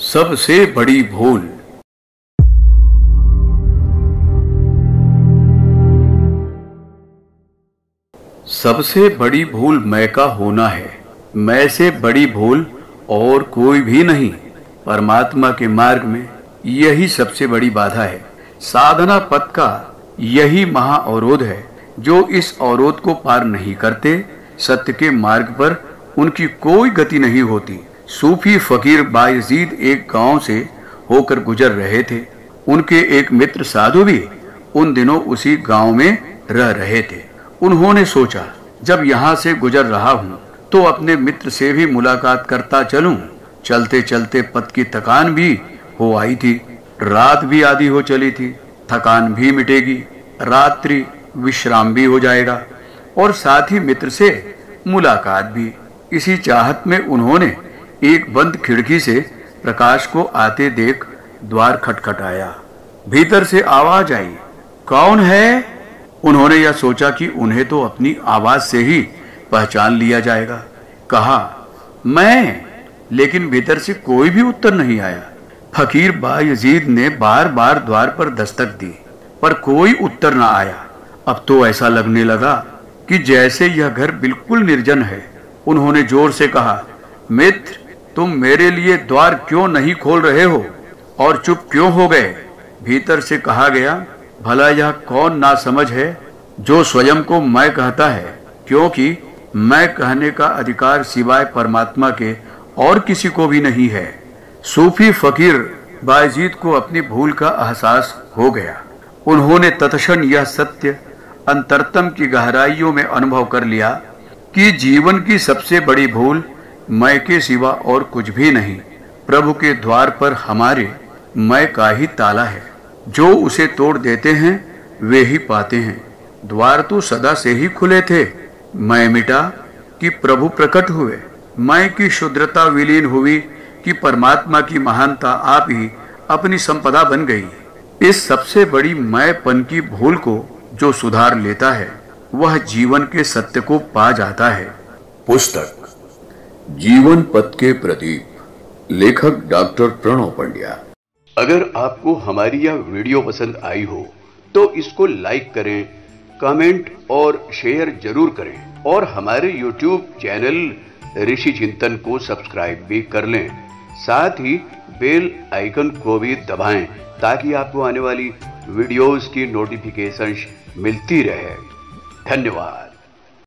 सबसे बड़ी भूल। सबसे बड़ी भूल मैं का होना है। मैं से बड़ी भूल और कोई भी नहीं। परमात्मा के मार्ग में यही सबसे बड़ी बाधा है। साधना पथ का यही महा अवरोध है। जो इस अवरोध को पार नहीं करते, सत्य के मार्ग पर उनकी कोई गति नहीं होती। सूफी फकीर बायजीद एक गांव से होकर गुजर रहे थे। उनके एक मित्र साधु भी उन दिनों उसी गांव में रह रहे थे। उन्होंने सोचा, जब यहाँ से गुजर रहा हूँ तो अपने मित्र से भी मुलाकात करता चलूं। चलते चलते पथ की थकान भी हो आई थी। रात भी आधी हो चली थी। थकान भी मिटेगी, रात्रि विश्राम भी हो जाएगा और साथ ही मित्र से मुलाकात भी। इसी चाहत में उन्होंने एक बंद खिड़की से प्रकाश को आते देख द्वार खटखटाया। भीतर से आवाज आई, कौन है? उन्होंने यह सोचा कि उन्हें तो अपनी आवाज से ही पहचान लिया जाएगा। कहा, मैं। लेकिन भीतर से कोई भी उत्तर नहीं आया। फकीर बायजीद ने बार बार द्वार पर दस्तक दी, पर कोई उत्तर न आया। अब तो ऐसा लगने लगा कि जैसे यह घर बिल्कुल निर्जन है। उन्होंने जोर से कहा, मित्र, तुम मेरे लिए द्वार क्यों नहीं खोल रहे हो और चुप क्यों हो गए? भीतर से कहा गया, भला यह कौन नासमझ है जो स्वयं को मैं कहता है, क्योंकि मैं कहने का अधिकार सिवाय परमात्मा के और किसी को भी नहीं है। सूफी फकीर बायजीद को अपनी भूल का एहसास हो गया। उन्होंने तत्क्षण यह सत्य अंतरतम की गहराइयों में अनुभव कर लिया कि जीवन की सबसे बड़ी भूल मैं के सिवा और कुछ भी नहीं। प्रभु के द्वार पर हमारे मैं का ही ताला है। जो उसे तोड़ देते हैं वे ही पाते हैं। द्वार तो सदा से ही खुले थे। मैं मिटा कि प्रभु प्रकट हुए। मैं की शुद्रता विलीन हुई कि परमात्मा की महानता आप ही अपनी संपदा बन गई। इस सबसे बड़ी मैंपन की भूल को जो सुधार लेता है, वह जीवन के सत्य को पा जाता है। पुस्तक जीवन पथ के प्रदीप, लेखक डॉक्टर प्रणव पंड्या। अगर आपको हमारी यह वीडियो पसंद आई हो तो इसको लाइक करें, कमेंट और शेयर जरूर करें और हमारे YouTube चैनल ऋषि चिंतन को सब्सक्राइब भी कर लें। साथ ही बेल आइकन को भी दबाएं ताकि आपको आने वाली वीडियोस की नोटिफिकेशंस मिलती रहे। धन्यवाद।